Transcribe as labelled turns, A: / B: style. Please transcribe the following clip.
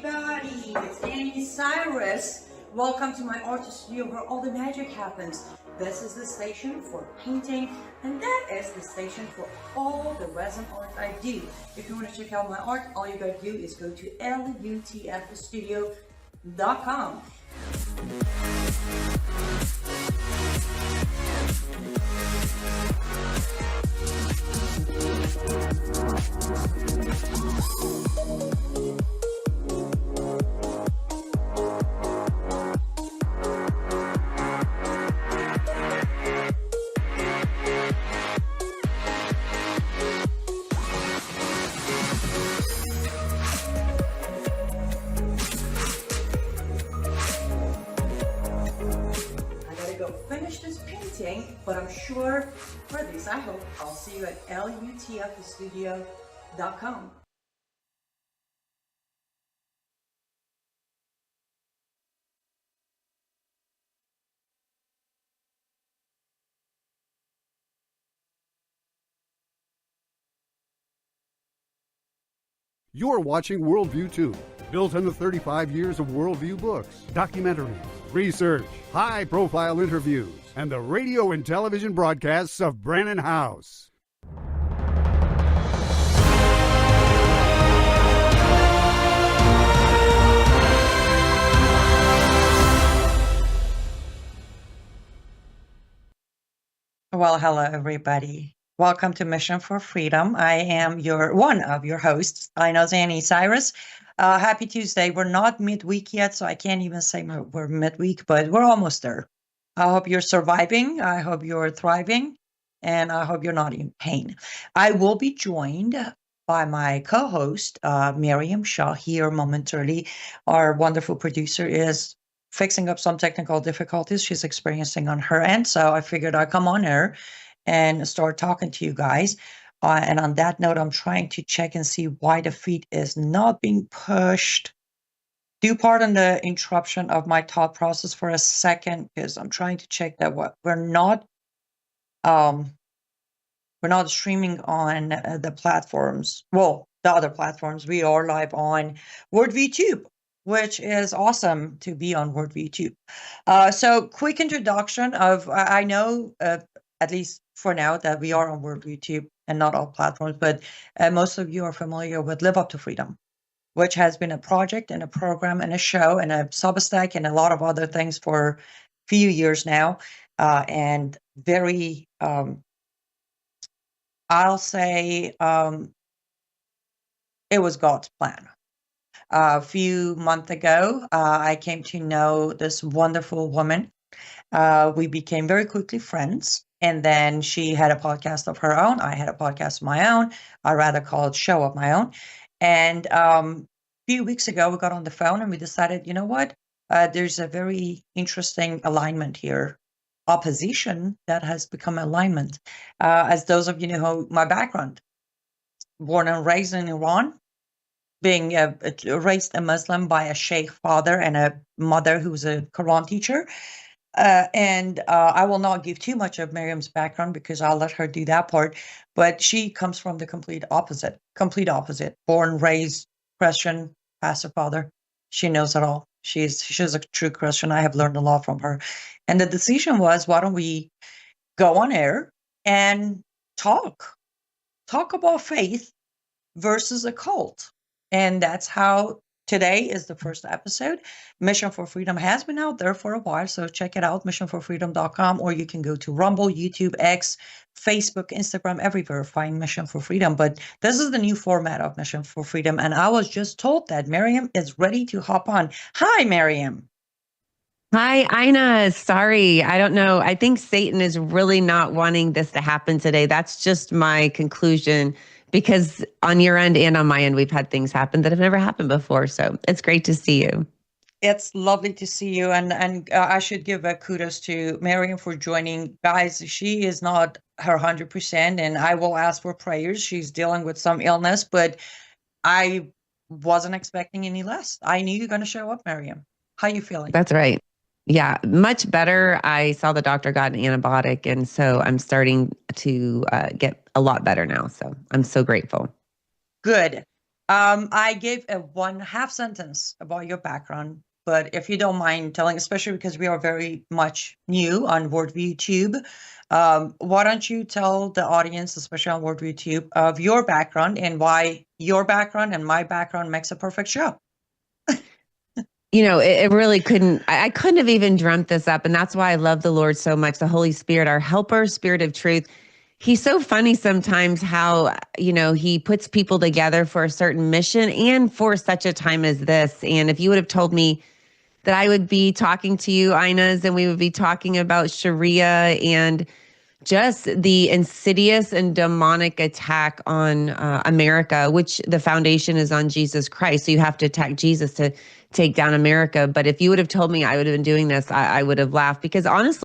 A: everybody, it's Anni Cyrus. Welcome to my art studio where all the magic happens. This is the station for painting, and that is the station for all the resin art I do. If you want to check out my art, all you gotta do is go to lutfstudio.com. Finish this painting, but I'm sure, or at least I hope, I'll see you at lutfstudio.com.
B: You're watching Worldview 2, built on the 35 years of Worldview books, documentaries, research, high-profile interviews, and the radio and television broadcasts of Brannon House.
A: Well, hello everybody. Welcome to Mission for Freedom. I am one of your hosts. I know Anni Cyrus. Happy Tuesday. We're not midweek yet, so I can't even say we're midweek, but we're almost there. I hope you're surviving. I hope you're thriving, and I hope you're not in pain. I will be joined by my co-host, Miriam Shaw, here momentarily. Our wonderful producer is fixing up some technical difficulties she's experiencing on her end, so I figured I'd come on air and start talking to you guys. And on that note, I'm trying to check and see why the feed is not being pushed. Do pardon the interruption of my thought process for a second, because I'm trying to check that we're not streaming on the platforms. Well, the other platforms. We are live on WorldViewTube, which is awesome to be on WorldViewTube. So quick introduction of, I know, at least for now, that we are on WorldViewTube and not all platforms, but most of you are familiar with Live Up to Freedom, which has been a project and a program and a show and a Substack and a lot of other things for a few years now. And very, I'll say, it was God's plan. A few months ago, I came to know this wonderful woman. We became very quickly friends. And then she had a podcast of her own. I had a podcast of my own. I rather call it show of my own. And a few weeks ago, we got on the phone and we decided, you know what? There's a very interesting alignment here. Opposition that has become alignment. As those of you know my background, born and raised in Iran, being raised a Muslim by a sheikh father and a mother who's a Quran teacher. And I will not give too much of Miriam's background because I'll let her do that part. But she comes from the complete opposite. Born, raised Christian, pastor father. She knows it all. She's a true Christian. I have learned a lot from her. And the decision was, why don't we go on air and talk about faith versus a cult? And that's how today is the first episode. Mission for Freedom has been out there for a while, so check it out, missionforfreedom.com, or you can go to Rumble, YouTube, X, Facebook, Instagram, everywhere, find Mission for Freedom. But this is the new format of Mission for Freedom, and I was just told that Miriam is ready to hop on. Hi, Miriam.
C: Hi, Ina. Sorry, I don't know. I think Satan is really not wanting this to happen today. That's just my conclusion, because on your end and on my end, we've had things happen that have never happened before. So it's great to see you.
A: It's lovely to see you. And I should give a kudos to Miriam for joining. Guys, she is not her 100%, and I will ask for prayers. She's dealing with some illness, but I wasn't expecting any less. I knew you're going to show up, Miriam. How are you feeling?
C: That's right. Yeah, much better. I saw the doctor got an antibiotic, and so I'm starting to get a lot better now. So I'm so grateful.
A: Good. I gave a one half sentence about your background, but if you don't mind telling, especially because we are very much new on Worldview Tube, why don't you tell the audience, especially on Worldview Tube, of your background and why your background and my background makes a perfect show?
C: It really couldn't, I couldn't have even dreamt this up. And that's why I love the Lord so much, the Holy Spirit, our helper, Spirit of truth. He's so funny sometimes how, he puts people together for a certain mission and for such a time as this. And if you would have told me that I would be talking to you, Inez, and we would be talking about Sharia and just the insidious and demonic attack on America, which the foundation is on Jesus Christ. So you have to attack Jesus to take down America. But if you would have told me I would have been doing this, I would have laughed, because honestly,